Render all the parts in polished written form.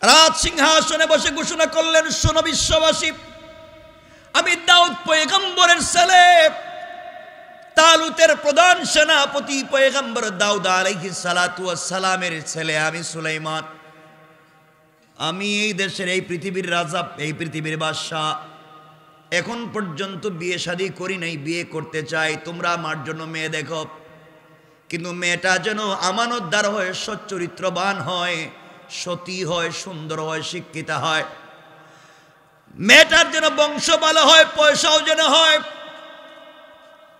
রাজ সিংহাসনে বসে ঘোষণা করলেন, শোনো বিশ্ববাসী, আমি দাউদ পয়গম্বরের ছেলে, তালুতের প্রধান সেনাপতি পয়গম্বর দাউদ আলাইহিস সালাতু ওয়াস সালামের ছেলে আমি সুলাইমান। আমি এই দেশের, এই পৃথিবীর রাজা, এই পৃথিবীর বাদশা। এখন পর্যন্ত বিয়ে শাদী করি নাই, বিয়ে করতে চাই। তোমরা আমার জন্য মেয়ে দেখো, কিন্তু মেয়েটা যেন আমানতদার হয়, সচ্চরিত্রবান হয়, সতী হয়, সুন্দর হয়, শিক্ষিতা হয়। মেয়েটার যেন বংশ ভালো হয়, পয়সাও যেন হয়।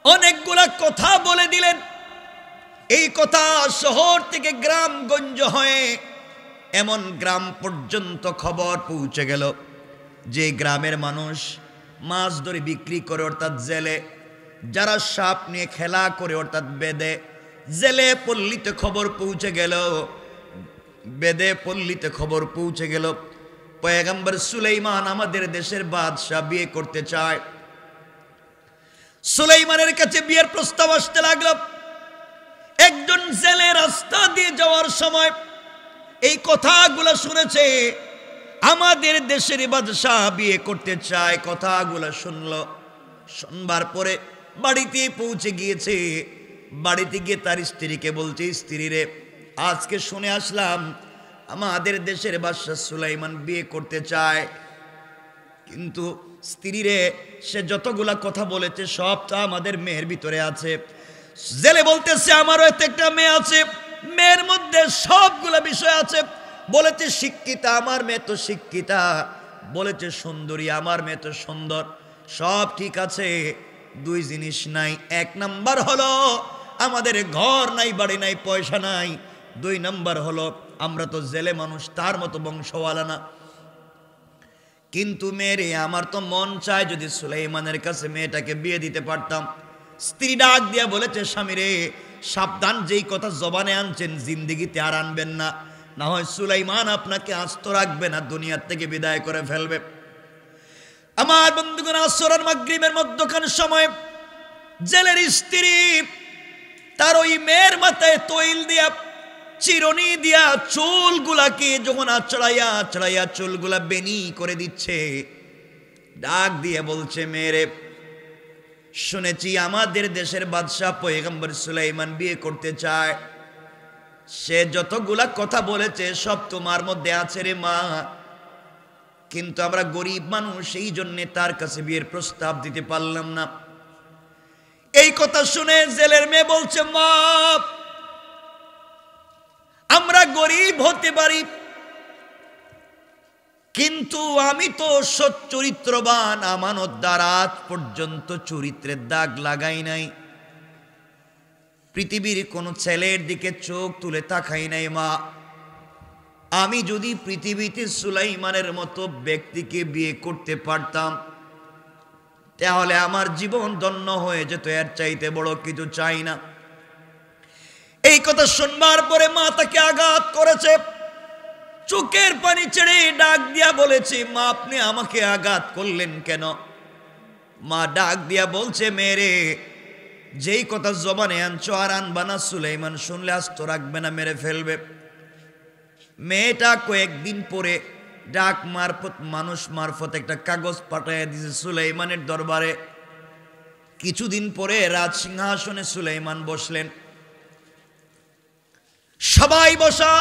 অনেকগুলা কথা বলে দিলেন। এই কথা শহর থেকে গ্রামগঞ্জ হয়ে এমন গ্রাম পর্যন্ত খবর পৌঁছে গেল যে গ্রামের মানুষ মাছ ধরে বিক্রি করে, অর্থাৎ জেলে, যারা সাপ নিয়ে খেলা করে, অর্থাৎ বেদে, জেলে পল্লীতে খবর পৌঁছে গেল, বেদে পল্লীতে খবর পৌঁছে গেল পয়গম্বর সুলাইমান আমাদের দেশের বাদশা বিয়ে করতে চায়। সুলাইমানের কাছে বিয়ের প্রস্তাব আসতে লাগলো। একজন জেলে রাস্তা দিয়ে যাওয়ার সময় এই কথাগুলো শুনেছে, আমাদের দেশের বাদশা বিয়ে করতে চায়। কথাগুলো শুনলো, শুনবার পরে বাড়িতে পৌঁছে গিয়েছে। বাড়িতে গিয়ে তার স্ত্রীকে বলছে, স্ত্রী রে, আজকে শুনে আসলাম আমাদের দেশের বাদশা সুলাইমান বিয়ে করতে চায়। কিন্তু স্ত্রী রে, সে যতগুলা কথা বলেছে সবটা আমাদের মেয়ের ভিতরে আছে। জেলে বলতেছে, আমারও এতে একটা মেয়ে আছে, মেয়ের মধ্যে সবগুলা বিষয় আছে। বলেছে শিক্ষিতা, আমার মেয়ে তো শিক্ষিতা। বলেছে সুন্দরী, আমার মেয়ে তো সুন্দর। সব ঠিক আছে, দুই জিনিস নাই। এক নাম্বার হলো আমাদের ঘর নাই, বাড়ি নাই, পয়সা নাই। দুই নাম্বার হলো আমরা তো জেলে মানুষ, তার মতো বংশওয়ালা না। কিন্তু মেয়েরে, আমার তো মন চায় যদি সুলাইমানের কাছে মেয়েটাকে বিয়ে দিতে পারতাম। স্ত্রী ডাক দিয়া বলেছে, স্বামী রে, সাবধান, যেই কথা জবানে আনছেন জিন্দিগিতে আর আনবেন না, না হয় সুলাইমান আপনাকে আস্ত রাখবে না, দুনিয়ার থেকে বিদায় করে ফেলবে। আমার বন্ধুগণ, আসর আর মাগরিবের মধ্যখান সময় জেলের স্ত্রী তার ওই মেয়ের মাথায় তৈল দিয়া, চিরনি দিয়া চুলগুলাকে যখন আচড়াইয়া আচড়াইয়া চুলগুলা বেনি করে দিচ্ছে, ডাক দিয়ে বলছে, মেয়েরে, শুনেছি আমাদের দেশের বাদশাহ পয়গম্বর সুলাইমান বিয়ে করতে চায়। সে যতগুলা কথা বলেছে সব তোমার মধ্যে আছে রে মা, কিন্তু আমরা গরিব মানুষ, এই জন্যে তার কাছে বিয়ের প্রস্তাব দিতে পারলাম না। এই কথা শুনে জেলের মেয়ে বলছে, মা, আমরা গরিব হতে পারি, কিন্তু আমি তো সচ্চরিত্রবান, আমানতদার, আজ পর্যন্ত চরিত্রের দাগ লাগাই নাই, পৃথিবীর কোন ছেলের দিকে চোখ তুলে তাকাই নাই। মা, আমি যদি পৃথিবীতে সুলাইমানের মতো ব্যক্তিকে বিয়ে করতে পারতাম তাহলে আমার জীবন ধন্য হয়ে যেত, এর চাইতে বড় কিছু চাই না। এই কথা শুনবার পরে মা তাকে আঘাত করেছে। চোখের পানি ছেড়ে ডাক দিয়া বলেছে, মা, আপনি আমাকে আঘাত করলেন কেন? মা ডাক দিয়া বলছে, মেরে, যেই কথা জবানে আনছো আর আনবা না, সুলাইমান শুনলে আস্ত রাখবে না, মেরে ফেলবে। মেয়েটা কয়েকদিন পরে ডাক মারফত, মানুষ মারফত একটা কাগজ পাঠাইয়া দিয়েছে সুলাইমানের দরবারে। কিছুদিন পরে রাজ সিংহাসনে সুলাইমান বসলেন। সবাই বসা।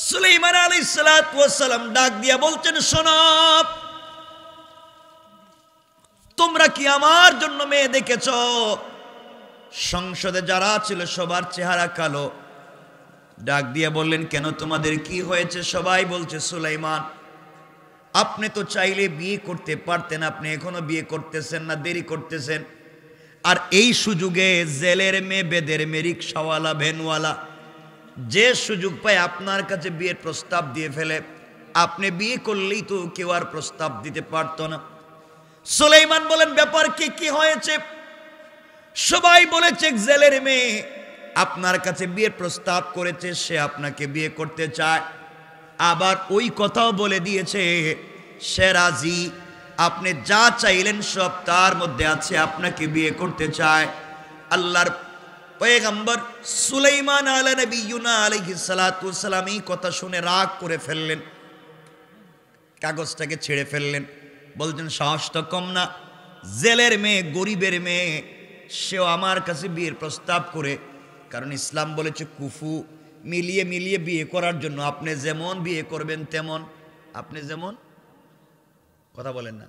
সুলাইমান আলাইহিস সালাতু ওয়াস সালাম ডাক দিয়া বলছেন, শোনো, তোমরা কি আমার জন্য মেয়ে দেখেছ? সংসদে যারা ছিল সবার চেহারা কালো। ডাক দিয়ে বললেন, কেন, তোমাদের কি হয়েছে? সবাই বলছে, সুলাইমান, আপনি তো চাইলে বিয়ে করতে পারতেন, আপনি এখনো বিয়ে করতেছেন না, দেরি করতেছেন। আর এই সুযোগে জেলের মেয়ে, বেদের মেয়ে, রিকশাওয়ালা, ভ্যানওয়ালা যে সুযোগ পায় আপনার কাছে বিয়ের প্রস্তাব দিয়ে ফেলে। আপনি বিয়ে করলেই তো কেউ আর প্রস্তাব দিতে পারতো না। সুলাইমান বলেন, ব্যাপার কি হয়েছে? সবাই বলেছে, জেলের মেয়ে আপনার কাছে বিয়ের প্রস্তাব করেছে, সে আপনাকে বিয়ে করতে চায়। আবার ওই কথাও বলে দিয়েছে সে রাজি, আপনি যা চাইলেন সব তার মধ্যে আছে, আপনাকে বিয়ে করতে চায়। আল্লাহর পয়গম্বর সুলাইমান আলাইহিস সালাতু ওয়াস সালাম এই কথা শুনে রাগ করে ফেললেন, কাগজটাকে ছেড়ে ফেললেন। বলছেন সাহস তো কম না, জেলের মেয়ে, গরিবের মেয়ে, সেও আমার কাছে বিয়ের প্রস্তাব করে। কারণ ইসলাম বলেছে কুফু, মিলিয়ে মিলিয়ে বিয়ে করার জন্য। আপনি যেমন বিয়ে করবেন তেমন, আপনি যেমন, কথা বলেন না,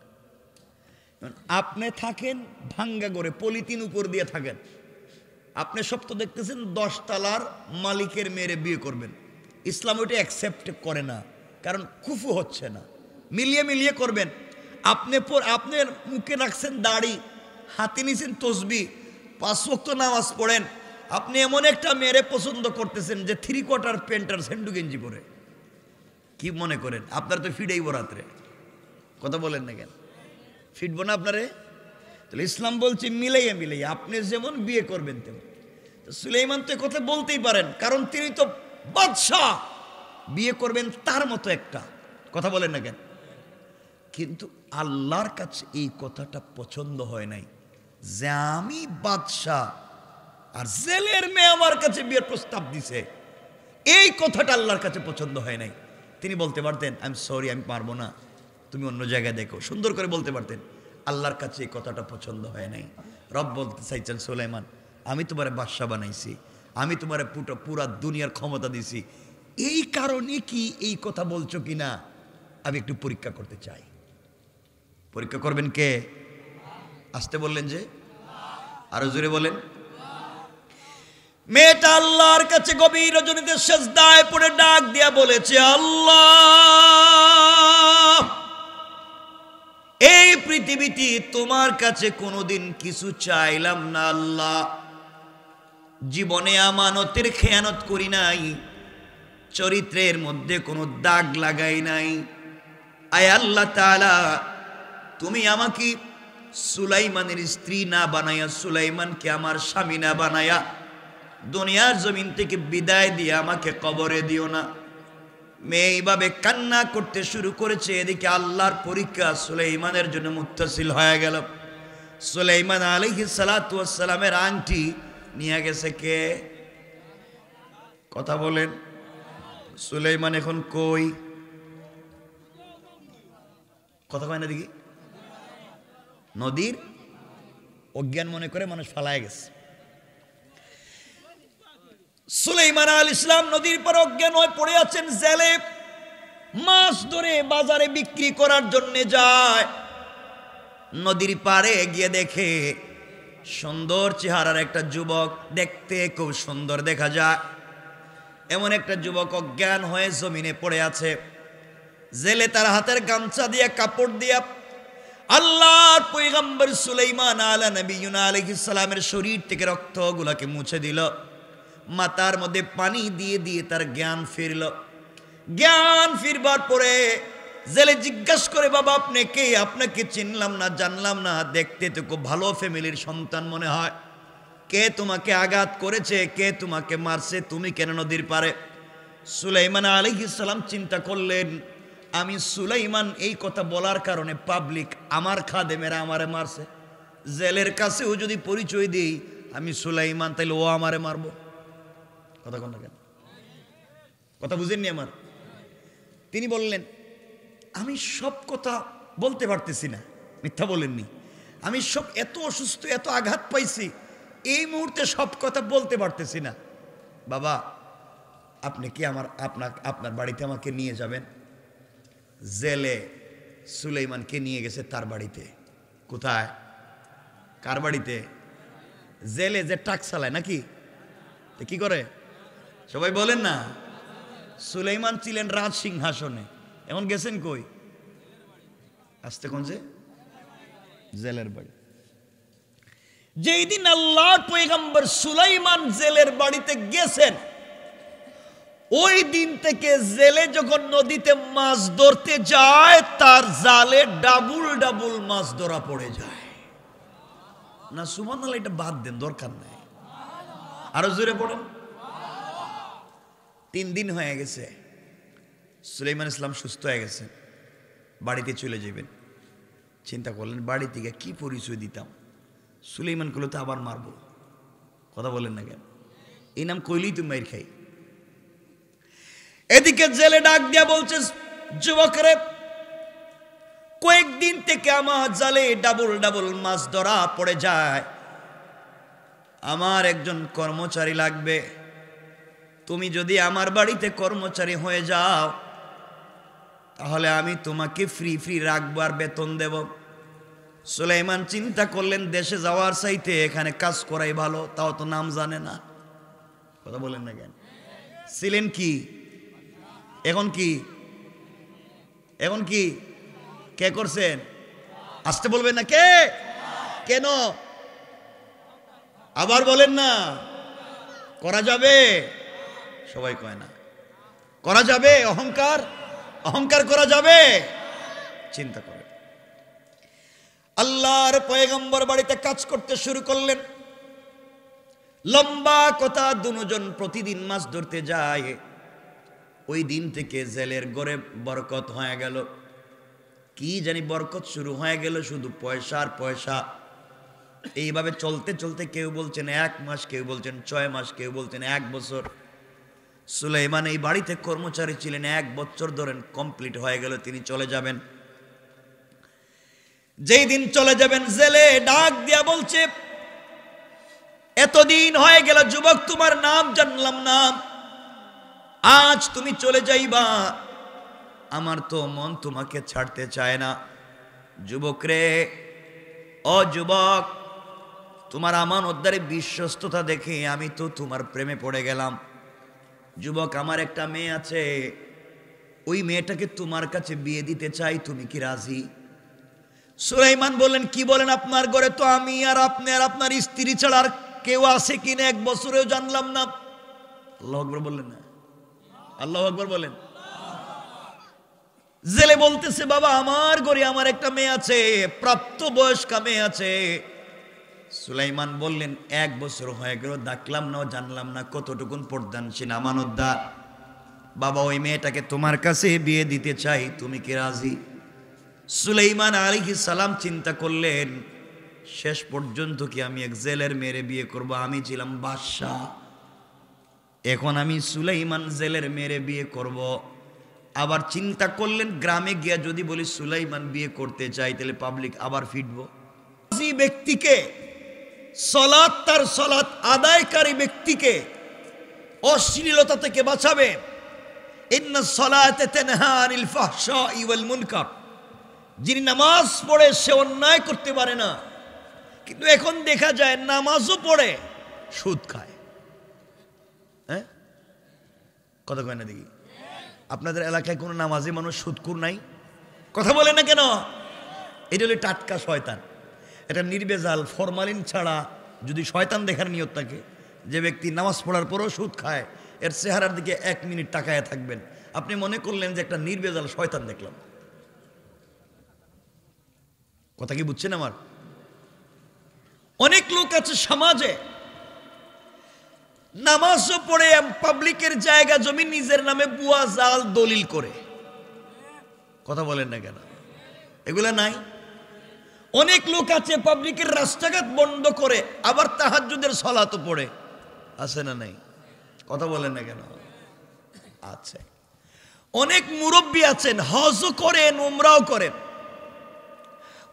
আপনি থাকেন ভাঙ্গা করে, পলিথিন উপর দিয়ে থাকেন। আপনি সব তো দেখতেছেন 10 তলার মালিকের মেয়েরে বিয়ে করবেন, ইসলাম ওইটা অ্যাকসেপ্ট করে না, কারণ কুফু হচ্ছে না। মিলিয়ে মিলিয়ে করবেন। আপনার মুখে রাখছেন দাড়ি, হাতে নিছেন তসবি, 5 ওয়াক্ত নামাজ পড়েন। আপনি এমন একটা মেয়েরে পছন্দ করতেছেন যে 3/4 প্যান্ট আর সেন্ডু গেঞ্জি পরে। কি মনে করেন আপনার তো ফিডেইব রাত্রে? কথা বলেন না কেন? ফিটবো না আপনারে? তাহলে ইসলাম বলছে মিলাইয়া মিলাইয়া আপনি যেমন বিয়ে করবেন তেমন। তো সুলাইমান তো কথা বলতেই পারেন, কারণ তিনি তো বাদশাহ, বিয়ে করবেন তার মতো একটা। কথা বলেন না কেন? কিন্তু আল্লাহর কাছে এই কথাটা পছন্দ হয় নাই যে আমি বাদশাহ আর জেলের মেয়ে আমার কাছে বিয়ের প্রস্তাব দিছে। এই কথাটা আল্লাহর কাছে পছন্দ হয় নাই। তিনি বলতে পারতেন আই এম সরি, আমি পারবো না, তুমি অন্য জায়গায় দেখো, সুন্দর করে বলতে পারতেন। আল্লাহর কাছে এই কথাটা পছন্দ হয় নাই। রব বলতে চাইছেন সুলাইমান, আমি তোমারে বাদশা বানাইছি, আমি তোমারে পুরা দুনিয়ার ক্ষমতা দিছি, এই কারণে কি এই কথা বলছো কিনা আমি একটু পরীক্ষা করতে চাই। পরীক্ষা করবেন কে? আসতে বললেন যে, আরো জোরে বলেন। মেয়েটা আল্লাহর কাছে গভীর রজনীতে সেজদায় পড়ে ডাক দিয়া বলেছে, আল্লাহ, এই পৃথিবীতে তোমার কাছে কোনোদিন কিছু চাইলাম না আল্লাহ, জীবনে আমানতের খেয়ানত করি নাই, চরিত্রের মধ্যে কোনো দাগ লাগাই নাই। আয় আল্লাহ তাআলা, তুমি আমাকে সুলাইমানের স্ত্রী না বানায়া, সুলাইমানকে আমার স্বামী না বানায়া দুনিয়ার জমিন থেকে বিদায় দিয়ে আমাকে কবরে দিও না। মেয়ে এইভাবে কান্না করতে শুরু করেছে। এদিকে আল্লাহর পরীক্ষা সুলাইমানের জন্য মুত্তাসিল হয়ে গেল। সুলাইমান আলাইহিস সালাতু ওয়াস সালামের আংটি নিয়ে গেছে কে? কথা বলেন। সুলাইমান এখন কই? কথা কয় না দেখি। নদীর অজ্ঞান মনে করে মানুষ ফালায় গেছে। সুলাইমান আলাইহিস সালাম নদীর পর অজ্ঞান হয়ে পড়ে আছেন। জেলে মাছ ধরে বাজারে বিক্রি করার জন্য যায়। নদীর পাড়ে গিয়ে দেখে সুন্দর চেহারার একটা যুবক, দেখতে খুব সুন্দর দেখা যায়, এমন একটা যুবক অজ্ঞান হয়ে জমিনে পড়ে আছে। জেলে তার হাতের গামছা দিয়ে, কাপড় দিয়া আল্লাহর পয়গম্বর সুলাইমান আলাইহিস সালামের শরীর থেকে রক্তগুলোকে মুছে দিল। মাথার মধ্যে পানি দিয়ে দিয়ে তার জ্ঞান ফিরল। জ্ঞান ফিরবার পরে জেলে জিজ্ঞাসা করে, বাবা আপনি কে? আপনাকে চিনলাম না, জানলাম না, দেখতে তো খুব ভালো ফ্যামিলির সন্তান মনে হয়। কে তোমাকে আঘাত করেছে? কে তোমাকে মারছে? তুমি কেন নদীর পারে? সুলাইমান আলাইহিস সালাম চিন্তা করলেন, আমি সুলাইমান এই কথা বলার কারণে পাবলিক আমার খাদেমেরা আমারে মারছে। জেলের কাছেও যদি পরিচয় দিই আমি সুলাইমান, তাইলে ও আমারে মারবো। কথা কোন না কেন? কথা বুঝেননি আমার? তিনি বললেন, আমি সব কথা বলতে পারতেছি না। মিথ্যা বলেননি। আমি সব এত অসুস্থ, এত আঘাত পাইছি, এই মুহূর্তে সব কথা বলতে পারতেছি না। বাবা আপনি কি আপনার বাড়িতে আমাকে নিয়ে যাবেন? জেলে সুলাইমানকে নিয়ে গেছে তার বাড়িতে। কোথায়? কার বাড়িতে? জেলে যে ট্রাক চালায় নাকি? কি করে সবাই বলেন না? সুলাইমান ছিলেন রাজ সিংহাসনে, এখন গেছেন কই? আসতে কোন যে জেলের বাড়ি। যেই দিন আল্লাহর পয়গম্বর সুলাইমান জেলের বাড়িতে গেছেন, ওই দিন থেকে জেলে যখন নদীতে মাছ ধরতে যায় তার জালে ডাবল ডাবল মাছ ধরা পড়ে যায়। না সুবহানাল্লাহ, এটা বাদ দেন, দরকার নাই, আরো জোরে পড়েন। 3 দিন হয়ে গেছে, সুলাইমান ইসলাম সুস্থ হয়ে গেছে, বাড়িতে চলে যাবেন। চিন্তা করলেন বাড়ি থেকে কি পরিচয় দিতাম। সুলাইমান করলে তো আবার মারবো, কথা বলেন না কেন? এই নাম কইলেই তুমি মাইর খাই। এদিকে জেলে ডাক দিয়া বলছে, যুবকরে, কয়েকদিন থেকে আমার জালে ডাবল ডাবল মাছ ধরা পড়ে যায়, আমার একজন কর্মচারী লাগবে। তুমি যদি আমার বাড়িতে কর্মচারী হয়ে যাও তাহলে আমি তোমাকে ফ্রি ফ্রি রাখবো আর বেতন দেব। সুলাইমান চিন্তা করলেন দেশে যাওয়ার চাইতে এখানে কাজ করাই ভালো, তাও তো নাম জানে না। কথা বলেন না কেন? ছিলেন কি, এখন কি, এখন কি, কে করছেন? আসতে বলবেন না কে, কেন? আবার বলেন না। করা যাবে? সবাই কয় না। করা যাবে? অহংকার, অহংকার করা যাবে? চিন্তা করে আল্লাহর পয়গম্বর বাড়িতে কাজ করতে শুরু করলেন। লম্বা কথা, দুজন প্রতিদিন মাছ ধরতে যায়। ওই দিন থেকে জেলের ঘরে বরকত হয়ে গেল। কি জানি বরকত শুরু হয়ে গেল, শুধু পয়সা আর পয়সা। এইভাবে চলতে চলতে কেউ বলছেন 1 মাস, কেউ বলছেন 6 মাস, কেউ বলছেন 1 বছর। সুলাইমান এই বাড়িতে কর্মচারী ছিলেন, 1 বছর ধরেন কমপ্লিট হয়ে গেল, তিনি চলে যাবেন। যেই দিন চলে যাবেন জেলে ডাক দিয়া বলছে, এতদিন হয়ে গেল যুবক, তোমার নাম জানলাম না, আজ তুমি চলে যাইবা, আমার তো মন তোমাকে ছাড়তে চায় না। যুবক রে, ও যুবক, তোমার আমানতদারে বিশ্বস্ততা দেখে আমি তো তোমার প্রেমে পড়ে গেলাম। যুবক, আমার একটা মেয়ে আছে, ওই মেয়েটাকে তোমার কাছে বিয়ে দিতে চাই, তুমি কি রাজি? সুলাইমান বললেন, কি বলেন? আপনার ঘরে তো আমি আর আপনি আর আপনার স্ত্রী ছাড়া আর কেউ আছে কিনা 1 বছরেও জানলাম না। আল্লাহু আকবার বললেন না? আল্লাহু আকবার বলেন। জেলে বলতেছে, বাবা আমার ঘরে আমার একটা মেয়ে আছে, প্রাপ্তবয়স্কা মেয়ে আছে। সুলাইমান বললেন, 1 বছর হয়ে গেল, দেখলাম না, জানলাম না, কতটুকুন পর্দানশীল আমানতদার। বাবা, ওই মেয়েটাকে তোমার কাছে বিয়ে দিতে চাই, তুমি কি রাজি? সুলাইমান আলাইহিস সালাম চিন্তা করলেন, শেষ পর্যন্ত কি আমি এক জেলের মেয়ের বিয়ে করব? আমি ছিলাম বাদশাহ, এখন আমি সুলাইমান জেলের মেয়ের বিয়ে করব। আবার চিন্তা করলেন, গ্রামে গিয়া যদি বলি সুলাইমান বিয়ে করতে চাই, তাহলে পাবলিক আবার ফিটবো। যে ব্যক্তিকে সালাত, তার সালাত আদায়কারী ব্যক্তিকে অশ্লীলতা থেকে বাঁচাবে, ইন্নাস সালাতা তানহা আনিল ফাহশাই ওয়াল মুনকার, যিনি নামাজ পড়ে সে অন্যায় করতে পারে না, কিন্তু এখন দেখা যায় নামাজও পড়ে সুদ খায়। হ্যাঁ, কথা কয় না দেখি? আপনাদের এলাকায় কোনো নামাজি মানুষ সুদকুর নাই? কথা বলে না কেন? এটা হলো টাটকা শয়তান। এটা নির্বেজাল, ফরমালিন ছাড়া যদি শয়তান দেখার নিয়ত থাকে, যে ব্যক্তি নামাজ পড়ার পরও সুদ খায়, এর চেহারার দিকে 1 মিনিট তাকায় থাকবেন, আপনি মনে করলেন যে একটা নির্বেজাল শয়তান দেখলাম। কথা কি বুঝছেন আমার? অনেক লোক আছে সমাজে, নামাজও পড়ে পাবলিকের জায়গা জমি নিজের নামে বুয়া জাল দলিল করে। কথা বলেন না কেন? এগুলা নাই? অনেক লোক আছে পাবলিকের রাস্তাঘাট বন্ধ করে আবার তাহাজ্জুদের সালাতও পড়ে, আছে না নাই? কথা বলেন না কেন? আছে। অনেক মুরব্বী আছেন, হজও করেন, উমরাও করেন,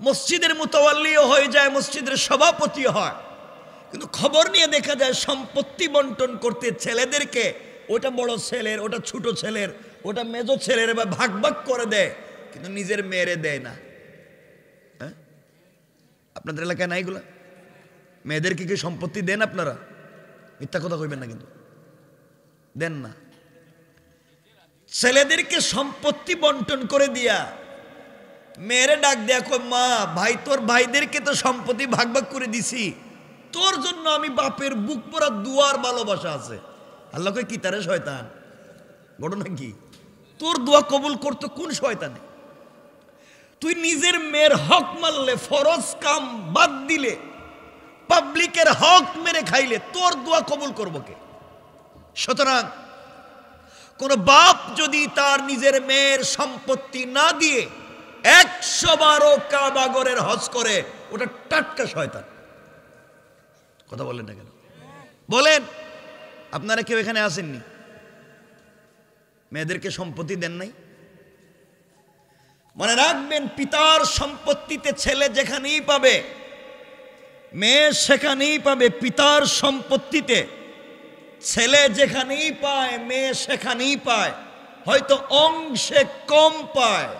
মসজিদের মুতাওয়াল্লিও হয়ে যায়, মসজিদের সভাপতি হয়, কিন্তু খবর নিয়ে দেখা যায় সম্পত্তি বন্টন করতে ছেলেদেরকে, ওটা বড় ছেলের, ওটা ছোট ছেলের, ওটা মেজো ছেলের, বা ভাগ ভাগ করে দেয়, কিন্তু নিজের মেয়েরে দেয় না। হ্যাঁ, আপনাদের এলাকায় নাই এগুলা? মেয়েদেরকে কি সম্পত্তি দেন আপনারা? মিথ্যা কথা কইবেন না, কিন্তু দেন না। ছেলেদেরকে সম্পত্তি বন্টন করে দিয়া মেয়েরে ডাক দেয়া, কই মা, ভাই তোর ভাইদেরকে তো সম্পত্তি ভাগ ভাগ করে দিছি, তোর জন্য আমি বাপের বুক পড়া দুয়ার ভালোবাসা আছে। আল্লাহ কই, কি তারে শয়তান? ঘটনা কি? তোর দোয়া কবুল করতে কোন শয়তানে? তুই নিজের মেয়ের হক মারলে, ফরজ কাম বাদ দিলে, পাবলিকের হক মেরে খাইলে তোর দোয়া কবুল করবো কে? সুতরাং কোন বাপ যদি তার নিজের মেয়ের সম্পত্তি না দিয়ে 100 বারও কাবাগরের হজ করে, ওটা টাটকা শয়তান। কথা বলেন না কেন? বলেন, আপনারা কেউ এখানে আসেননি? মেয়েদেরকে সম্পত্তি দেন নাই? মনে রাখবেন, পিতার সম্পত্তিতে ছেলে যেখানেই পাবে, মেয়ে সেখানেই পাবে। পিতার সম্পত্তিতে ছেলে যেখানেই পায়, মেয়ে সেখানেই পায়। হয়তো অংশে কম পায়,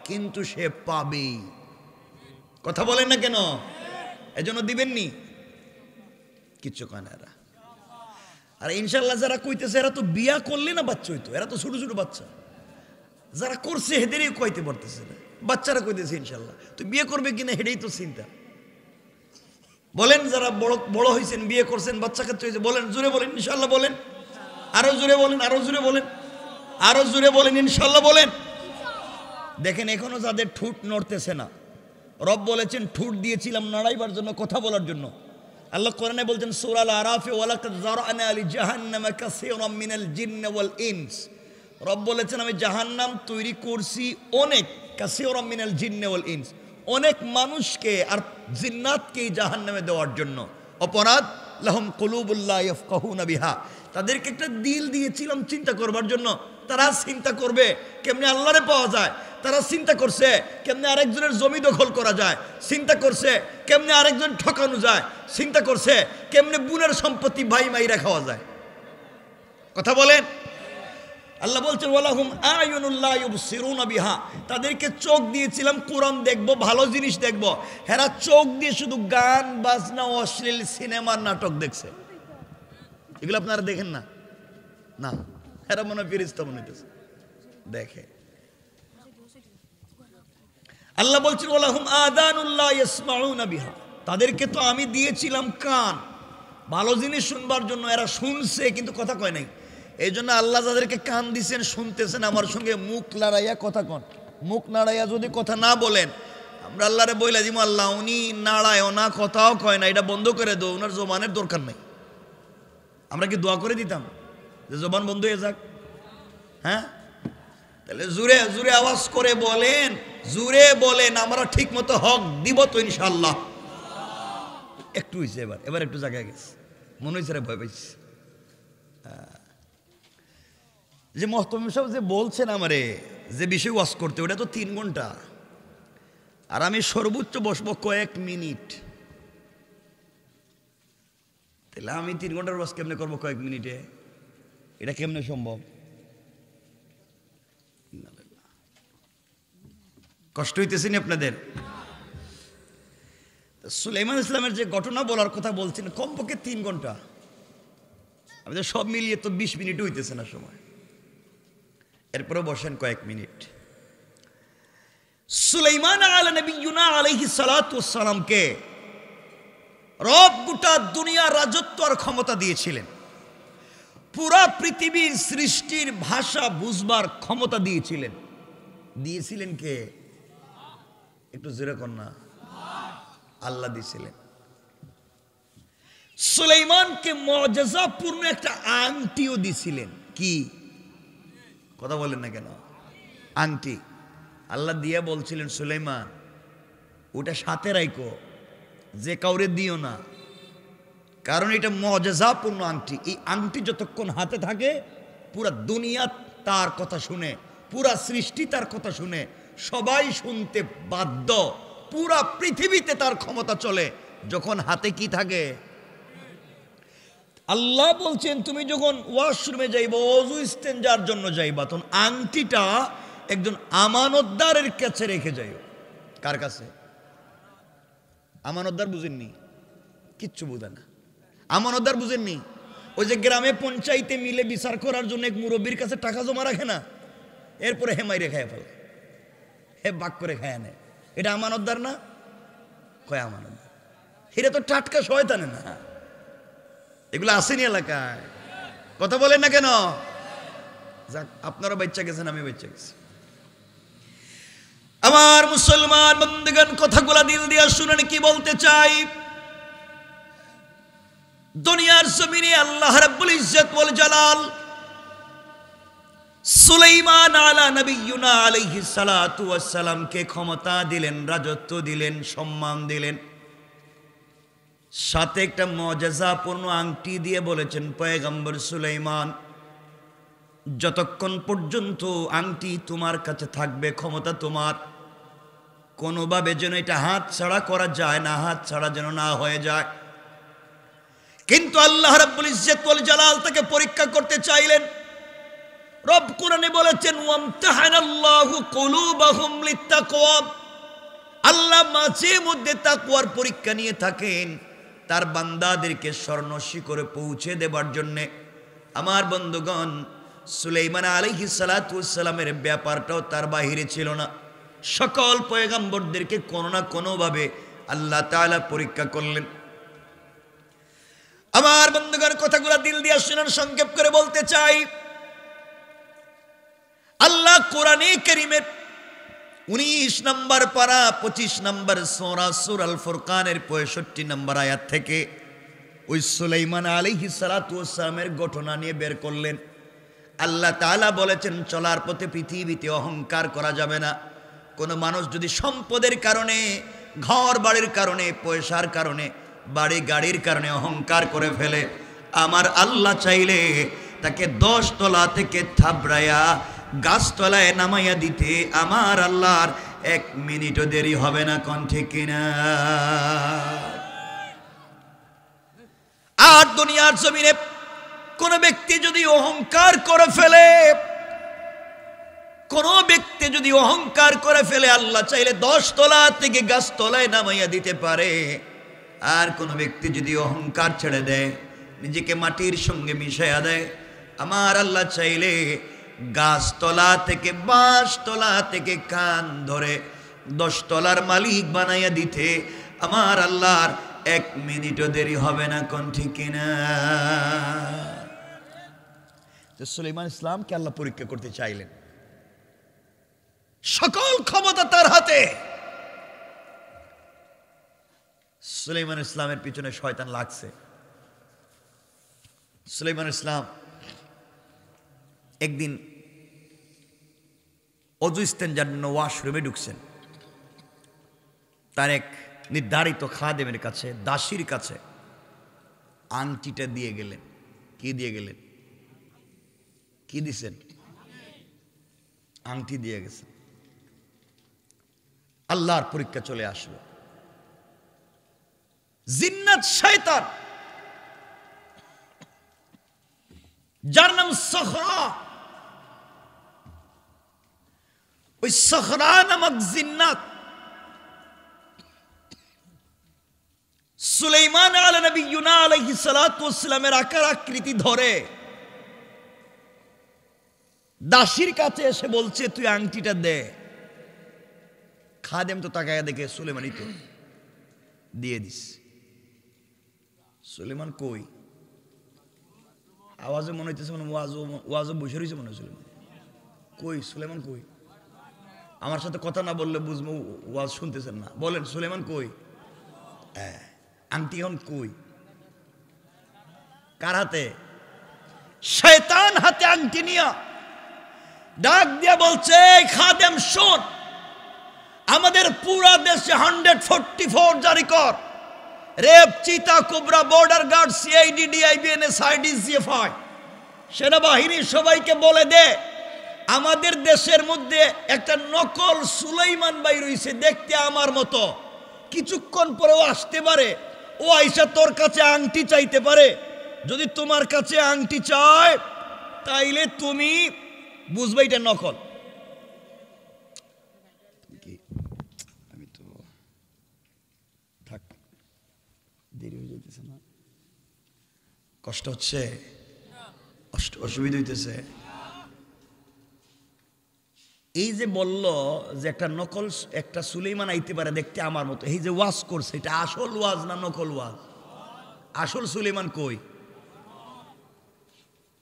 কিন্তু সে পাবেই। কথা বলেন না কেন? এজন্য দিবেননি? কিচ্ছু কয় না এরা। আর ইনশাল্লাহ যারা কইতেছে এরা তো বিয়া করলে না বাচ্চা হইতো, এরা তো ছোট ছোট বাচ্চা। যারা করছে হেদেরই কইতে পারতেছে না, বাচ্চারা কইতেছে ইনশাল্লাহ। তো বিয়ে করবে কিনা হেডেই তো চিন্তা। বলেন, যারা বড় বড় হয়েছেন, বিয়ে করছেন, বাচ্চা কাচ্চা হয়েছে, বলেন, জোরে বলেন ইনশাল্লাহ বলেন। আরো জোরে বলেন, আরো জোরে বলেন, আরো জোরে বলেন ইনশাল্লাহ বলেন। দেখেন, এখনো যাদের ঠোঁট নড়তেছে না, রব বলেছেন ঠোঁট দিয়েছিলাম নাড়াইবার জন্য, কথা বলার জন্য। আল্লাহ কোরআনে বলছেন সূরা আল আরাফে, ওয়ালাকাদ যারানা লি জাহান্নামা কাসীরাম মিনাল জিন্নি ওয়াল ইনস। রব বলেছেন আমি জাহান্নাম তৈরি করছি অনেক, কাসীরাম মিনাল জিন্নি ওয়াল ইনস, অনেক মানুষকে আর জিন্নাতকে জাহান্নামে দেওয়ার জন্য। অপরাধ, লাহুম কুলুবুল লা ইয়াফকাহুনা বিহা, তাদেরকে একটা দিল দিয়েছিলাম চিন্তা করবার জন্য। তারা চিন্তা করবে কেমনে আল্লাহরে পাওয়া যায়, তারা চিন্তা করছে কেমনে আরেকজনের জমি দখল করা যায়, চিন্তা করছে কেমনে আরেকজন ঠকানো যায়, চিন্তা করছে কেমনে বোনের সম্পত্তি ভাই মাইরা খাওয়া যায়। কথা বলেন। আল্লাহ বলছেন ওয়ালাহুম আয়ুনুল লা ইউবসিরুনা বিহা, তাদেরকে চোখ দিয়েছিলাম কোরআন দেখবো, ভালো জিনিস দেখবো। হেরা চোখ দিয়ে শুধু গান বাজনা, অশ্লীল সিনেমার নাটক দেখছে। এগুলো আপনারা দেখেন না? না, এরা মনে হয় ফেরেশতা মনে হইতেছে দেখে। আল্লাহ বলছেন ওয়ালাহুম আযানুল লা ইয়াসমাউনা বিহা, তাদেরকে তো আমি দিয়েছিলাম কান, ভালো জিনিস শুনবার জন্য। এরা শুনছে কিন্তু কথা কয় নাই। এই জন্য আল্লাহ যাদেরকে কান দিছেন, শুনতেছেন, আমার সঙ্গে মুখ লড়াইয়া কথা কন। মুখ নাড়াইয়া যদি কথা না বলেন, আমরা আল্লাহরে বইলা দিব, আল্লাহ উনি নাড়ায়ও না, কথাও কয় না, এটা বন্ধ করে দো, ওনার জবানের দরকার নেই। আমরা কি দোয়া করে দিতাম যে জবান বন্ধ হয়ে যাক? হ্যাঁ, তাহলে জুড়ে জুড়ে আওয়াজ করে বলেন, জুড়ে বলেন, আমরা ঠিক মতো হক দিব তো ইনশাল্লাহ। একটু হয়েছে, এবার একটু জায়গায় গেছে, মনে হয়েছে ভয় পাইছি। যে মহতম সাহেব যে বলছেন আমারে যে বিষয় ওয়াজ করতে, ওটা তো 3 ঘন্টা, আর আমি সর্বোচ্চ বসবো কয়েক মিনিট। তাহলে আমি 3 ঘন্টার ওয়াজ কেমনে করবো কয়েক মিনিটে? এটা কেমনে সম্ভব? কষ্ট হইতেছে না আপনাদের? সুলাইমান ইসলামের যে ঘটনা বলার কথা বলছেন, কমপক্ষে 3 ঘন্টা, আমাদের সব মিলিয়ে তো 20 মিনিট হইতেছে না সময়। এরপরে বসেন কয়েক মিনিট। সুলাইমান আলা নবিয়্যুনা আলাইহিস সালাতু ওয়াস সালামকে রব গোটা দুনিয়া রাজত্ব আর ক্ষমতা দিয়েছিলেন, পুরা পৃথিবীর সৃষ্টির ভাষা বুঝবার ক্ষমতা দিয়েছিলেন। দিয়েছিলেন কে? একটু জোরে কর না। আল্লাহ দিয়েছিলেন। সুলাইমানকে মুআজিজাপূর্ণ একটা আংটিও দিয়েছিলেন। কি? কথা বলেন না কেন? আংটি আল্লাহ দিয়া বলছিলেন, সুলাইমান ওটা সাথে রাখো, যে কাউরে দিও না, কারণ এটা মুআজিজাপূর্ণ আংটি। এই আংটি যতক্ষণ হাতে থাকে, পুরা দুনিয়া তার কথা শুনে, পুরা সৃষ্টি তার কথা শুনে, সবাই শুনতে বাধ্য, পুরা পৃথিবীতে তার ক্ষমতা চলে যখন হাতে কি থাকে। আল্লাহ বলছেন তুমি যখন ওয়াশরুমে যাইবা, ওযু ইস্তেনজার জন্য যাইবা, তখন আংটিটা একজন আমানতদারের কাছে রেখে যাইও। কার কাছে? আমানতদার বুঝেননি? কিচ্ছু বুঝে না। আমানতদার বুঝেননি? ওই যে গ্রামে পঞ্চায়েতে মিলে বিচার করার জন্য এক মুরব্বীর কাছে টাকা জমা রাখে না, এরপরে হে মাইরে খায় ফেলে, হে বাক করে খায় আনে। এটা আমানতদার না? কয় আমানতদার। এটা তো টাটকা শয়তানে না? এগুলো আসেনি এলাকায়? কথা বলেন না কেন? যাক, আপনারা বাচ্চা গেছেন, আমি বাচ্চা গেছি। আমার মুসলমান বন্ধুগণ, কথাগুলা দিল দিয়া শুনেন কি বলতে চাই। দুনিয়ার জমিনে আল্লাহ রাব্বুল ইজ্জত ওয়াল জালাল সুলাইমান আলা নবিয়্যুনা আলাইহিস সালাতু ওয়াস সালামকে ক্ষমতা দিলেন, রাজত্ব দিলেন, সম্মান দিলেন। সাথে একটা মুজিজাপূর্ণ আংটি দিয়ে বলেছেন পয়গম্বর সুলাইমান, যতক্ষণ পর্যন্ত আংটি তোমার কাছে থাকবে, ক্ষমতা তোমার, কোনোভাবে যেন এটা হাত ছাড়া করা যায় না, হাত ছাড়া যেন না হয়ে যায়। কিন্তু আল্লাহ রাব্বুল ইজ্জত ওয়াল জালাল তাকে পরীক্ষা করতে চাইলেন। রব কোরআনে বলেছেন ওয়ামতাহানাল্লাহু কুলুবাহুম লিত্তাকওয়া, আল্লাহ মাঝে মধ্যে তাকওয়ার পরীক্ষা নিয়ে থাকেন তার বান্দাদেরকে স্বর্ণ শিখরে পৌঁছে দেবার জন্যে। আমার বন্ধুগণ, সুলাইমান আলাইহিস সালাতু ওয়াস সালামের ব্যাপারটাও তার বাহিরে ছিল না। সকল পয়গম্বরদেরকে কোনো না কোনোভাবে আল্লাহ তাআলা পরীক্ষা করলেন। আমার বন্ধুগণ, কথাগুলো দিল দিয়ে শুনুন, সংক্ষেপ করে বলতে চাই। আল্লাহ কোরআনে কারীমের 19 নম্বর পারা 25 নম্বর সূরা সূরাল ফুরকানের 65 নম্বর আয়াত থেকে ওই সুলাইমান আলাইহিস সালাতু ওয়াস সালামের ঘটনা নিয়ে বের করলেন। আল্লাহ তাআলা বলেছেন, চলার পথে পৃথিবীতে অহংকার করা যাবে না। কোনো মানুষ যদি সম্পদের কারণে, ঘর বাড়ির কারণে, পয়সার কারণে, বাড়ি গাড়ির কারণে অহংকার করে ফেলে, আমার আল্লাহ চাইলে তাকে 10 তলা থেকে থাবড়ায়া গাছতলায় নামাইয়া দিতে আমার আল্লাহর 1 মিনিটও দেরি হবে না। কোন ঠিক কিনা? আর দুনিয়ার জমিনে কোন ব্যক্তি যদি অহংকার করে ফেলে, কোন ব্যক্তি যদি অহংকার করে ফেলে, আল্লাহ চাইলে 10 তলা থেকে গাছতলায় নামাইয়া দিতে পারে। আর কোন ব্যক্তি যদি অহংকার ছেড়ে দেয়, নিজেকে মাটির সঙ্গে মিশাইয়া দেয়, আমার আল্লাহ চাইলে গাছতলা থেকে, বাঁশতলা থেকে কান ধরে 10 তলার মালিক বানাইয়া দিতে আমার আল্লাহর 1 মিনিটও দেরি হবে না। কোন ঠিক কিনা? সুলাইমান ইসলামকে আল্লাহ পরীক্ষা করতে চাইলেন। সকল ক্ষমতা তার হাতে। সুলাইমান ইসলামের পিছনে শয়তান লাগছে। সুলাইমান ইসলাম একদিন অজু ইস্তেঞ্জার জন্য ওয়াশরুমে ঢুকছেন। তার এক নির্ধারিত খাদেমের কাছে, দাসীর কাছে আংটিটা দিয়ে গেলেন। কি দিয়ে গেলেন? কি দিছেন? আংটি দিয়ে গেছেন। আল্লাহর পরীক্ষা চলে আসলো। জিন্নাত শয়তান, যার নাম সখরা, ওই সখরা নামক জিন্নাত সুলাইমান আলাইহিস সালাতু ওয়াস সালামের আকার আকৃতি ধরে দাসীর কাছে এসে বলছে, তুই আংটিটা দে। খাদেম তো তাকায়া দেখে সুলাইমানই তো, দিয়ে দিস। সুলাইমান কই? আওয়াজে মনে হইতেছে মানে ওয়াজও বসে রয়েছে মনে হয়। সুলাইমান কই? সুলাইমান কই? আমার সাথে কথা না বললে বুঝবো ওয়াজ শুনতেছেন না। বলেন, সুলাইমান কই? আংটি এখন কই? কার হাতে? শয়তান হাতে আংটি নিয়া ডাক দিয়া বলছে, খাদেম শোন, আমাদের পুরা দেশে 144 জারি কর। রেপ, চিতা, কোবরা, বর্ডার গার্ড, সিআইডি, ডিআইবিএনএস, আইডিজিএফআই, সেনাবাহিনী সবাইকে বলে দে, আমাদের দেশের মধ্যে একটা নকল সুলাইমান ভাই রইছে, দেখতে আমার মতো, কিছুক্ষণ পরেও আসতে পারে। ও আইসা তোর কাছে আংটি চাইতে পারে। যদি তোমার কাছে আংটি চায় তাইলে তুমি বুঝবে এটা নকল। আমি তো থাক, দেরি হয়ে যেতেছে না? কষ্ট হচ্ছে? অসুবিধা হইতেছে? এই যে বলল যে একটা নকল, একটা সুলাইমান আইতে পারে দেখতে আমার মতো, এই যে ওয়াজ করছে, এটা আসল ওয়াজ না নকল ওয়াজ? আসল সুলাইমান কই?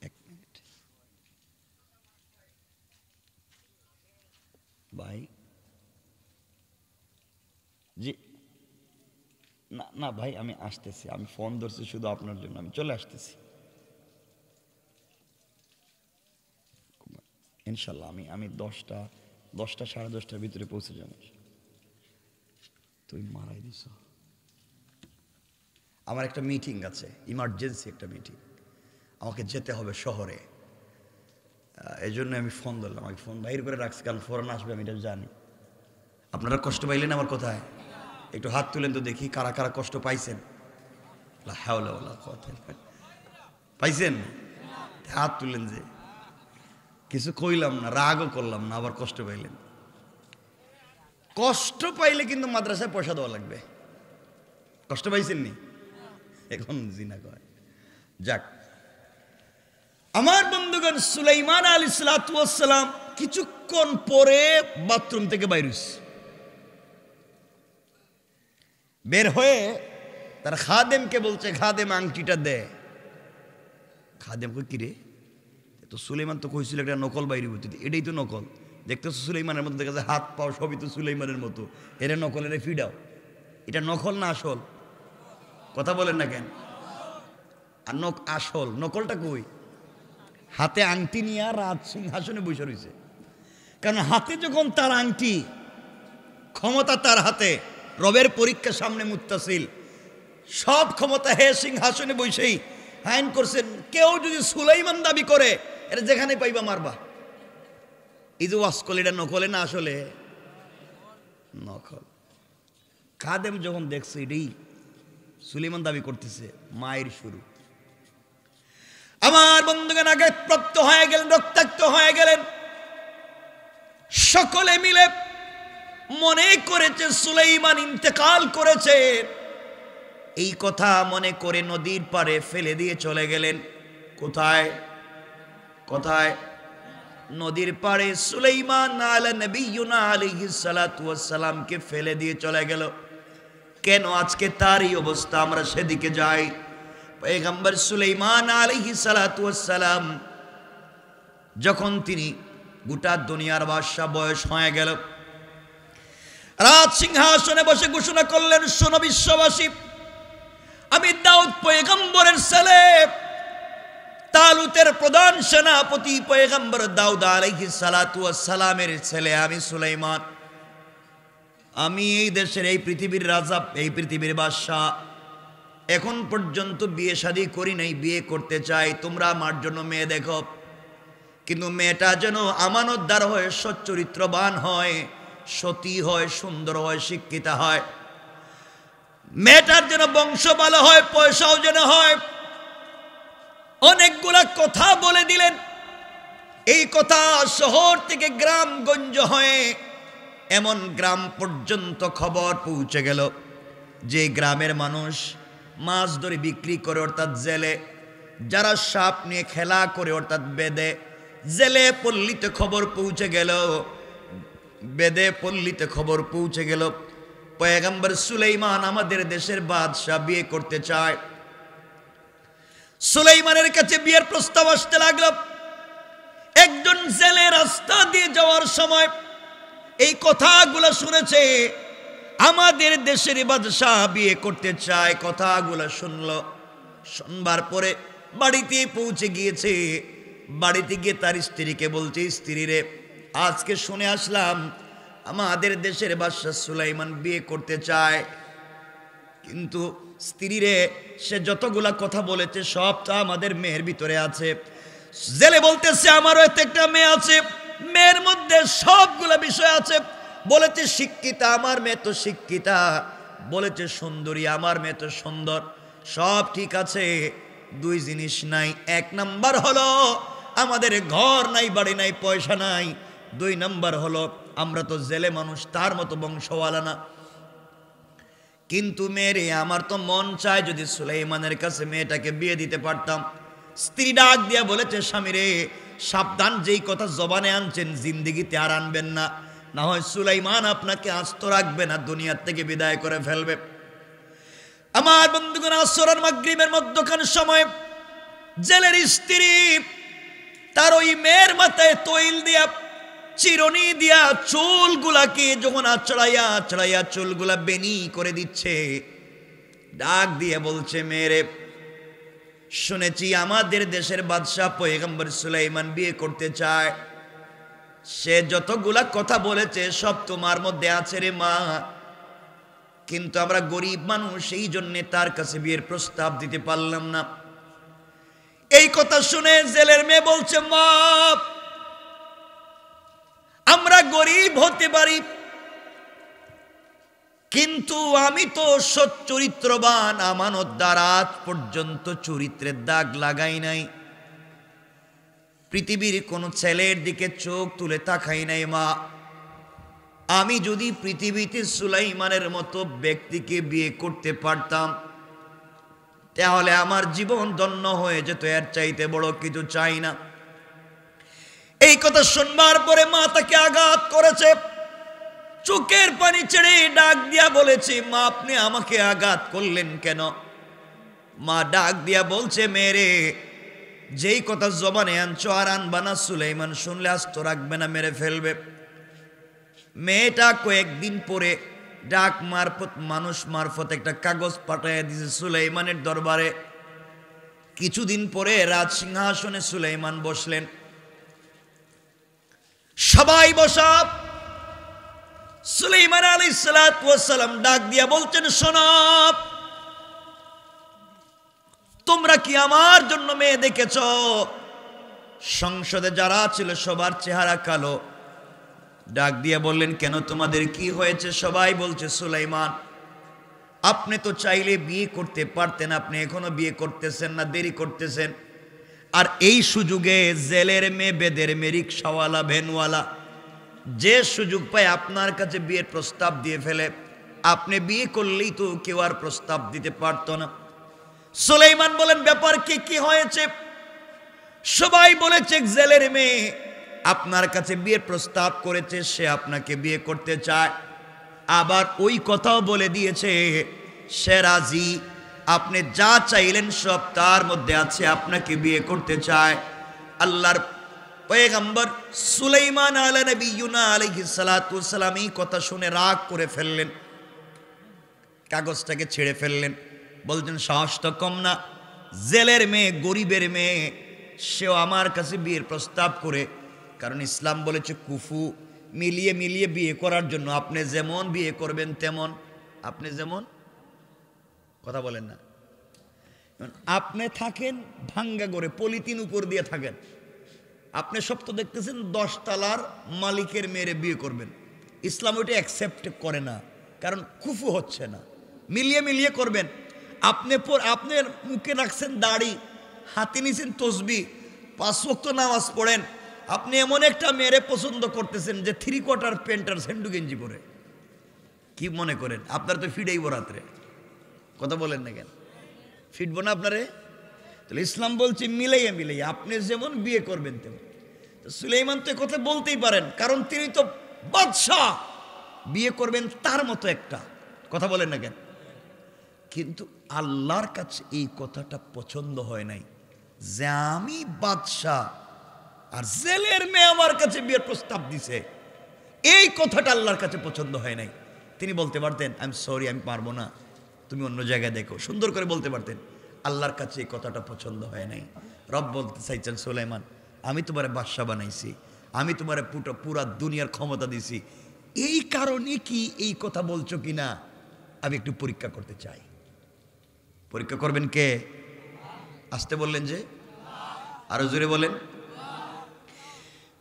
এক মিনিট ভাই, জি না না ভাই, আমি আসতেছি, আমি ফোন ধরছি শুধু আপনার জন্য, আমি চলে আসতেছি ইনশাল্লাহ। আমি 10টা 10:30 ভিতরে পৌঁছে যাব। তুই মারাই দিস। আমার একটা মিটিং আছে, ইমার্জেন্সি একটা মিটিং, আমাকে যেতে হবে শহরে। এই জন্য আমি ফোন ধরলাম, আমি ফোন বাইর করে রাখছি, কারণ ফোন আসবে আমি এটা জানি। আপনারা কষ্ট পাইলেন আমার কথায়? একটু হাত তুলেন তো দেখি কারা কারা কষ্ট পাইছেন। পাইছেন? হাত তুলেন। যে কিছু কইলাম না, রাগও করলাম না, আবার কষ্ট পাইলেন। কষ্ট পাইলে কিন্তু মাদ্রাসায় পয়সা দেওয়া লাগবে। কষ্ট পাইছেন নি? এখন জিনা কয়। যাক, আমার বন্ধুগণ, সুলাইমান আলাইহিস সালাম কিছুক্ষণ পরে বাথরুম থেকে বাইর হইছে। বের হয়ে তার খাদেমকে বলছে, খাদেম আংটিটা দে। খাদেম কই, কিরে, তো সুলাইমান তো কইছিল একটা নকল বাইরে হইতে, এটাই তো নকল। দেখতেছো সুলাইমানের মতো দেখা যায়, হাত পাও সবই তো সুলাইমানের মতো, এরে নকল, এরে ফিডাও। এটা নকল না আসল? কথা বলেন না কেন? আর আসল নকলটা কই? হাতে আংটি নিয়ে রাজ সিংহাসনে বসে রয়েছে। কারণ হাতে যখন তার আংটি, ক্ষমতা তার হাতে, রবের পরীক্ষা সামনে মুত্তাসিল, সব ক্ষমতা হে সিংহাসনে বসেই আইন করছেন, কেউ যদি সুলাইমান দাবি করে এটা যেখানে পাইবা মারবা। এই যে ওয়াসকল, এটা নকলে না আসলে? নকল। খাদেম যখন দেখছে এটাই সুলাইমান দাবি করতেছে, মায়ের শুরু। আমার বন্ধুগণ আঘাতপ্রাপ্ত হয়ে গেলেন, রক্তাক্ত হয়ে গেলেন। সকলে মিলে মনে করেছে সুলাইমান ইন্তেকাল করেছে, এই কথা মনে করে নদীর পাড়ে ফেলে দিয়ে চলে গেলেন। কোথায়? কোথায়? নদীর পাড়ে সুলাইমান আলা নবিয়্যুনা আলাইহিস সালাতু ওয়াস সালামকে ফেলে দিয়ে চলে গেল। কেন আজকে তার এই অবস্থা? আমরা সেদিকে যাই। পয়গম্বর সুলাইমান আলাইহিস সালাতু ওয়াস সালাম যখন তিনি গোটা দুনিয়ার বাদশা, বয়স হয়ে গেল, রাজ সিংহাসনে বসে ঘোষণা করলেন, শোনো বিশ্ববাসী, আমি দাউদ পয়গম্বরের ছেলে, তালুতের প্রধান সেনাপতি পয়গম্বর দাউদ আলাইহিস সালাতু ওয়াস সালামের ছেলে আমি সুলাইমান। আমি এই দেশের, এই পৃথিবীর রাজা, এই পৃথিবীর বাদশা। এখন পর্যন্ত বিয়ে শাদী করি নাই, বিয়ে করতে চাই। তোমরা আমার জন্য মেয়ে দেখো, কিন্তু মেয়েটা যেন আমানতদার হয়, সচ্চরিত্রবান হয়, সতী হয়, সুন্দর হয়, শিক্ষিতা হয়। মেয়েটার যেন বংশ ভালো হয়, পয়সাও যেন হয়। অনেকগুলা কথা বলে দিলেন। এই কথা শহর থেকে গ্রামগঞ্জ হয়ে এমন গ্রাম পর্যন্ত খবর পৌঁছে গেল যে গ্রামের মানুষ মাছ ধরে বিক্রি করে, অর্থাৎ জেলে, যারা সাপ নিয়ে খেলা করে, অর্থাৎ বেদে, জেলে পল্লীতে খবর পৌঁছে গেল, বেদে পল্লীতে খবর পৌঁছে গেল পয়গম্বর সুলাইমান আমাদের দেশের বাদশা, বিয়ে করতে চায়। সুলাইমানের কাছে বিয়ের প্রস্তাব আসতে লাগলো। একজন জেলে রাস্তা দিয়ে যাওয়ার সময় এই কথাগুলো শুনেছে, আমাদের দেশের বাদশা বিয়ে করতে চায়। কথাগুলো শুনলো, শুনবার পরে বাড়িতে পৌঁছে গিয়েছে। বাড়িতে গিয়ে তার স্ত্রীকে বলছে, স্ত্রী রে, আজকে শুনে আসলাম আমাদের দেশের বাদশা সুলাইমান বিয়ে করতে চায়। কিন্তু স্ত্রী রে, সে যতগুলা কথা বলেছে সবটা আমাদের মেয়ের ভিতরে আছে। জেলে বলতেছে, আমারও একটা মেয়ে আছে, মেয়ের মধ্যে সবগুলা বিষয় আছে। বলেছে শিক্ষিতা, আমার মেয়ে তো শিক্ষিতা। বলেছে সুন্দরী, আমার মেয়ে তো সুন্দর। সব ঠিক আছে, দুই জিনিস নাই। এক নাম্বার হলো আমাদের ঘর নাই, বাড়ি নাই, পয়সা নাই। দুই নাম্বার হলো আমরা তো জেলে মানুষ, তার মতো বংশওয়ালা না। কিন্তু মেয়েরে, আমার তো মন চায় যদি সুলাইমানের কাছে মেয়েটাকে বিয়ে দিতে পারতাম। স্ত্রী ডাক দিয়া বলেছে, স্বামী রে, সাবধান, যেই কথা জবানে আনছেন জিন্দিগিতে আর আনবেন না, না হয় সুলাইমান আপনাকে আস্ত রাখবে না, দুনিয়ার থেকে বিদায় করে ফেলবে। আমার বন্ধুগণ, আসর আর মাগরিবের মধ্যখান সময় জেলের স্ত্রী তার ওই মেয়ের মাথায় তৈল দিয়া, চিরুনি দিয়া চুলগুলাকে যখন আচড়াইয়া আচড়াইয়া চুলগুলা বেনি করে দিচ্ছে, ডাক দিয়ে বলছে, মেয়েরে, শুনেছি আমাদের দেশের বাদশা পয়গম্বর সুলাইমান বিয়ে করতে চায়। সে যতগুলা কথা বলেছে সব তোমার মধ্যে আছে রে মা, কিন্তু আমরা গরিব মানুষ, এই জন্যে তার কাছে বিয়ের প্রস্তাব দিতে পারলাম না। এই কথা শুনে জেলের মেয়ে বলছে, মা আমরা গরিব হতে পারি, কিন্তু আমি তো সৎ চরিত্রবান, আমানতদার, আজ পর্যন্ত চরিত্রের দাগ লাগাই নাই, পৃথিবীর কোন ছেলের দিকে চোখ তুলে তাকাই নাই। মা আমি যদি পৃথিবীতে সুলাইমানের মতো ব্যক্তিকে বিয়ে করতে পারতাম তাহলে আমার জীবন ধন্য হয়ে যেত, এর চাইতে বড় কিছু চাই না। এই কথা শুনবার পরে মা তাকে আঘাত করেছে, চোখের পানি ছেড়ে ডাক দিয়া বলেছে, মা আপনি আমাকে আঘাত করলেন কেন? মা ডাক দিয়া বলছে, মেরে যেই কথা জবানে আনছো আর আনবা না, সুলাইমান শুনলে আস্ত রাখবে না, মেরে ফেলবে। মেয়েটা কয়েকদিন পরে ডাক মারফত, মানুষ মারফত একটা কাগজ পাঠাইয়া দিয়েছে সুলাইমানের দরবারে। কিছুদিন পরে রাজ সিংহাসনে সুলাইমান বসলেন, সবাই বসা। সুলাইমান আলাইহিস সালাতু ওয়াস সালাম ডাক দিয়া বলছেন, শোনো, তোমরা কি আমার জন্য মেয়ে দেখেছ? সংসদে যারা ছিল সবার চেহারা কালো। ডাক দিয়ে বললেন, কেন, তোমাদের কি হয়েছে? সবাই বলছে, সুলাইমান আপনি তো চাইলে বিয়ে করতে পারতেন, আপনি এখনো বিয়ে করতেছেন না, দেরি করতেছেন। আর এই সুযোগে জেলের মেয়ে, বেদের মেয়ে, রিকশাওয়ালা, ভ্যানওয়ালা যে সুযোগ পায় আপনার কাছে বিয়ের প্রস্তাব দিয়ে ফেলে, আপনি বিয়ে করলেই তো কেউ আর প্রস্তাব দিতে পারতো না। সুলাইমান বলেন, ব্যাপার কি হয়েছে? সবাই বলেছে, জেলের মেয়ে আপনার কাছে বিয়ের প্রস্তাব করেছে, সে আপনাকে বিয়ে করতে চায়। আবার ওই কথাও বলে দিয়েছে সে রাজি, আপনি যা চাইলেন সব তার মধ্যে আছে, আপনাকে বিয়ে করতে চায়। আল্লাহর পয়গম্বর সুলাইমান আলা নবিয়্যুনা আলাইহিস সালাতু ওয়াস সালাম এই কথা শুনে রাগ করে ফেললেন, কাগজটাকে ছেড়ে ফেললেন। বলছেন, সাহস তো কম না, জেলের মেয়ে, গরিবের মেয়ে, সেও আমার কাছে বিয়ের প্রস্তাব করে। কারণ ইসলাম বলেছে কুফু, মিলিয়ে মিলিয়ে বিয়ে করার জন্য। আপনি যেমন বিয়ে করবেন তেমন, আপনি যেমন, কথা বলেন না, আপনি থাকেন ভাঙ্গা করে, পলিথিন উপর দিয়ে থাকেন, আপনি সব তো দেখতেছেন 10 তলার মালিকের মেয়েরে বিয়ে করবেন, ইসলাম ওইটা অ্যাকসেপ্ট করে না, কারণ কুফু হচ্ছে না। মিলিয়ে মিলিয়ে করবেন। আপনার মুখে রাখছেন দাড়ি, হাতে নিছেন তসবি, 5 ওয়াক্ত নামাজ পড়েন, আপনি এমন একটা মেয়েরে পছন্দ করতেছেন যে 3/4 প্যান্ট আর সেন্ডু গেঞ্জি পরে, কি মনে করেন আপনার তো ফিডাইব রাত্রে? কথা বলেন না কেন? ফিটবো না আপনারে? তাহলে ইসলাম বলছে মিলাইয়া মিলাইয়া আপনি যেমন বিয়ে করবেন তেমন। সুলাইমান তো কথা বলতেই পারেন, কারণ তিনি তো বাদশাহ, বিয়ে করবেন তার মতো একটা, কথা বলেন না কেন? কিন্তু আল্লাহর কাছে এই কথাটা পছন্দ হয় নাই যে আমি বাদশাহ আর জেলের মেয়ে আমার কাছে বিয়ের প্রস্তাব দিছে, এই কথাটা আল্লাহর কাছে পছন্দ হয় নাই। তিনি বলতে পারতেন, আই এম সরি, আমি পারবো না, তুমি অন্য জায়গায় দেখো, সুন্দর করে বলতে পারতেন। আল্লাহর কাছে এই কথাটা পছন্দ হয় নাই। রব বলতে চাইছেন, সুলাইমান আমি তোমার বাদশা বানাইছি, আমি তোমার পুরা দুনিয়ার ক্ষমতা দিছি, এই কারণে কি এই কথা বলছো কিনা আমি একটু পরীক্ষা করতে চাই। পরীক্ষা করবেন কে? আসতে বললেন যে, আরো জোরে বলেন।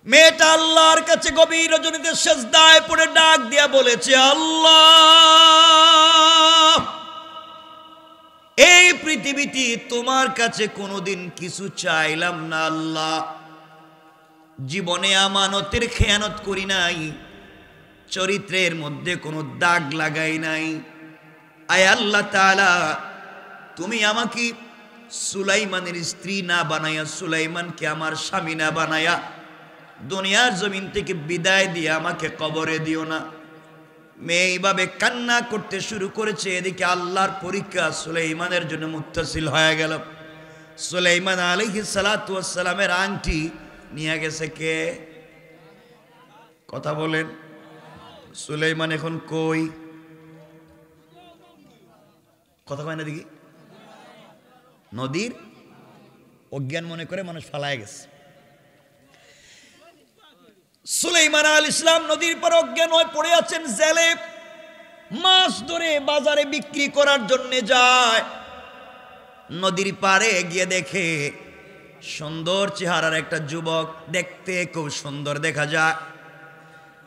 মেয়েটা আল্লাহর কাছে গভীর রজনীতে সেজদায় পড়ে ডাক দিয়া বলেছে, আল্লাহ এই পৃথিবীতে তোমার কাছে কোনোদিন কিছু চাইলাম না আল্লাহ, জীবনে আমানতের খেয়ানত করি নাই, চরিত্রের মধ্যে কোনো দাগ লাগাই নাই। আয় আল্লাহ তাআলা, তুমি আমাকে সুলাইমানের স্ত্রী না বানায়া, সুলাইমানকে আমার স্বামী না বানায়া দুনিয়ার জমিন থেকে বিদায় দিয়ে আমাকে কবরে দিও না। মেয়ে এইভাবে কান্না করতে শুরু করেছে, এদিকে আল্লাহর পরীক্ষা সুলাইমানের জন্য মুত্তাসিল হয়ে গেল। সুলাইমান আলাইহিস সালাতু ওয়াস সালামের আংটি নিয়ে গেছে কে? কথা বলেন। সুলাইমান এখন কই? কথা কয় না দেখি। নদীর অজ্ঞান মনে করে মানুষ ফালায় গেছে। সুলাইমান আলাইহিস সালাম নদীর পর অজ্ঞান হয়ে পড়ে আছেন জেলে। মাছ ধরে বাজারে বিক্রি করার জন্য যায়। নদীর পাড়ে গিয়ে দেখে সুন্দর চেহারার একটা যুবক, দেখতে খুব সুন্দর দেখা যায়।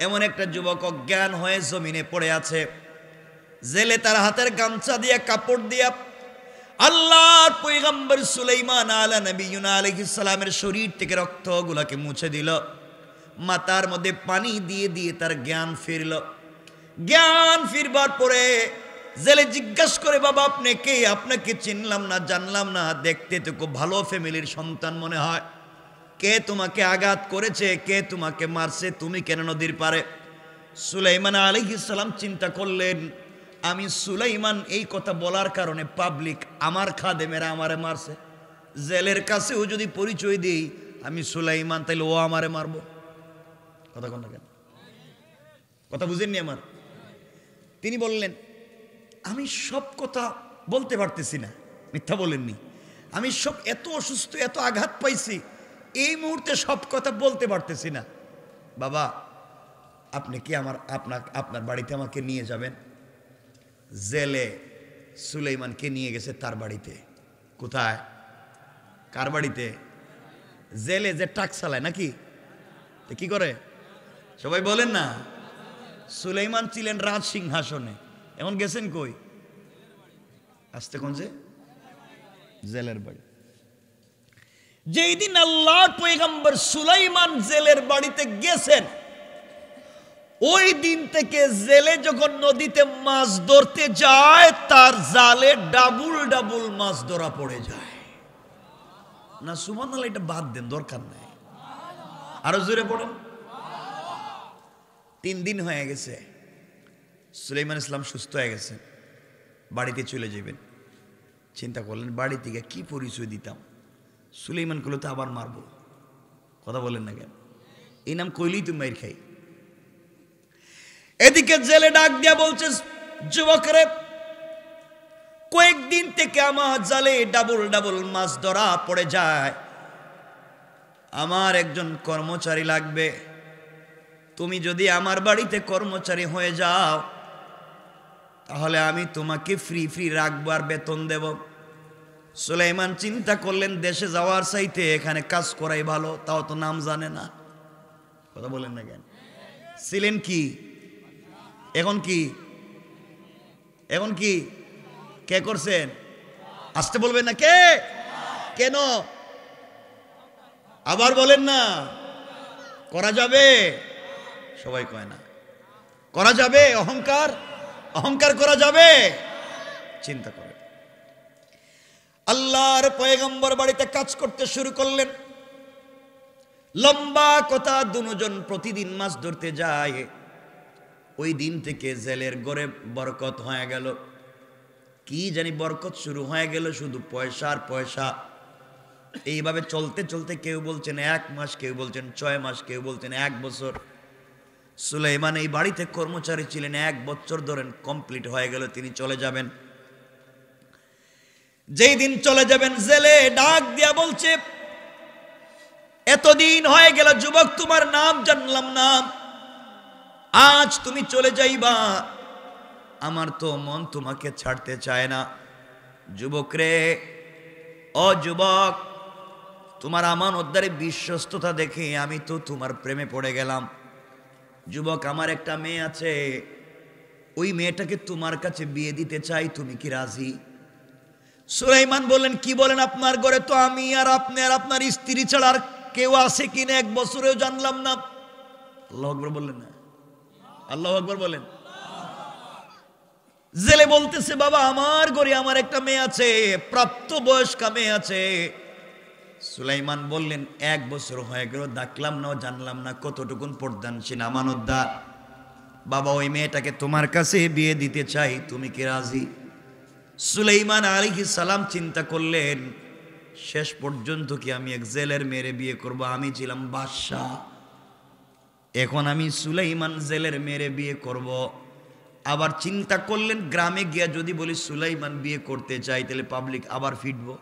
এমন একটা যুবক অজ্ঞান হয়ে জমিনে পড়ে আছে। জেলে তার হাতের গামছা দিয়ে, কাপড় দিয়া আল্লাহর পয়গম্বর সুলাইমান আলাইহিস সালামের শরীর থেকে রক্তগুলোকে মুছে দিল। মাথার মধ্যে পানি দিয়ে দিয়ে তার জ্ঞান ফিরল। জ্ঞান ফিরবার পরে জেলে জিজ্ঞাসা করে, বাবা আপনি কে? আপনাকে চিনলাম না, জানলাম না, দেখতে তো খুব ভালো ফ্যামিলির সন্তান মনে হয়। কে তোমাকে আঘাত করেছে? কে তোমাকে মারছে? তুমি কেন নদীর পারে? সুলাইমান আলাইহিস সালাম চিন্তা করলেন, আমি সুলাইমান এই কথা বলার কারণে পাবলিক আমার খাদেমেরা আমারে মারছে। জেলের কাছেও যদি পরিচয় দিই আমি সুলাইমান, তাইলে ও আমারে মারবো। কথা কোন কেন? কথা বুঝেননি আমার? তিনি বললেন, আমি সব কথা বলতে পারতেছি না। মিথ্যা বলেননি। আমি সব এত অসুস্থ, এত আঘাত পাইছি, এই মুহূর্তে সব কথা বলতে পারতেছি না। বাবা আপনি কি আপনার বাড়িতে আমাকে নিয়ে যাবেন? জেলে সুলাইমানকে নিয়ে গেছে তার বাড়িতে। কোথায়? কার বাড়িতে? জেলে যে ট্রাক চালায় নাকি? কি করে সবাই বলেন না? সুলাইমান ছিলেন রাজ সিংহাসনে, এখন গেছেন কই? আসতে কোন যে জেলের বাড়ি। যেই দিন আল্লাহর পয়গম্বর সুলাইমান জেলের বাড়িতে গেছেন, ওই দিন থেকে জেলে যখন নদীতে মাছ ধরতে যায় তার জালে ডাবল ডাবল মাছ ধরা পড়ে যায়। না সুবহানাল্লাহ, এটা বাদ দেন, দরকার নাই, আরো জোরে পড়েন। 3 দিন হয়ে গেছে, সুলাইমান ইসলাম সুস্থ হয়ে গেছে, বাড়িতে চলে যাবেন। চিন্তা করলেন বাড়ি থেকে কি পরিচয় দিতাম। সুলাইমান করলে তো আবার মারবো। কথা বলেন না কেন? এই নাম কইলেই তুমি মাইর খাই। এদিকে জেলে ডাক দিয়া বলছে, যুবকরে কয়েকদিন থেকে আমার জালে ডাবল ডাবল মাছ ধরা পড়ে যায়, আমার একজন কর্মচারী লাগবে। তুমি যদি আমার বাড়িতে কর্মচারী হয়ে যাও তাহলে আমি তোমাকে ফ্রি ফ্রি রাখবো আর বেতন দেব। সুলাইমান চিন্তা করলেন দেশে যাওয়ার চাইতে এখানে কাজ করাই ভালো, তাও তো নাম জানে না। কথা বলেন না কেন? ছিলেন কি, এখন কি? এখন কি কে করছেন? আসতে বলবেন না কে? কেন? আবার বলেন না। করা যাবে? সবাই কয় না। করা যাবে? অহংকার অহংকার করা যাবে? চিন্তা করে আল্লাহর পয়গম্বর বাড়িতে কাজ করতে শুরু করলেন। লম্বা কথা, দুজন প্রতিদিন মাছ ধরতে যায়। ওই দিন থেকে জেলের ঘরে বরকত হয়ে গেল। কি জানি বরকত শুরু হয়ে গেল, শুধু পয়সা আর পয়সা। এইভাবে চলতে চলতে কেউ বলছেন 1 মাস, কেউ বলছেন 6 মাস, কেউ বলছেন 1 বছর। সুলাইমান এই বাড়িতে কর্মচারী ছিলেন, 1 বছর ধরেন কমপ্লিট হয়ে গেল, তিনি চলে যাবেন। যেই দিন চলে যাবেন জেলে ডাক দিয়া বলছে, এতদিন হয়ে গেল যুবক, তোমার নাম জানলাম না, আজ তুমি চলে যাইবা, আমার তো মন তোমাকে ছাড়তে চায় না। যুবক রে, ও যুবক, তোমার আমানতদারে বিশ্বস্ততা দেখে আমি তো তোমার প্রেমে পড়ে গেলাম। যুবক, আমার একটা মেয়ে আছে, ওই মেয়েটাকে তোমার কাছে বিয়ে দিতে চাই, তুমি কি রাজি? সুলাইমান বললেন, কি বলেন? আপনার ঘরে তো আমি আর আপনি আর আপনার স্ত্রী ছাড়া আর কেউ আছে কিনা 1 বছরেও জানলাম না। আল্লাহু আকবার বললেন না? আল্লাহু আকবার বলেন। জেলে বলতেছে, বাবা আমার ঘরে আমার একটা মেয়ে আছে, প্রাপ্তবয়স্কা মেয়ে আছে। সুলাইমান বললেন, 1 বছর হয়ে গেল, দেখলাম না, জানলাম না, কতটুকুন পর্দানশীল আমানতদার। বাবা ওই মেয়েটাকে তোমার কাছে বিয়ে দিতে চাই, তুমি কি রাজি? সুলাইমান আলাইহিস সালাম চিন্তা করলেন, শেষ পর্যন্ত কি আমি এক জেলের মেয়েরে বিয়ে করব? আমি ছিলাম বাদশা, এখন আমি সুলাইমান জেলের মেয়েরে বিয়ে করব। আবার চিন্তা করলেন, গ্রামে গিয়া যদি বলি সুলাইমান বিয়ে করতে চাই তাহলে পাবলিক আবার ফিটবো।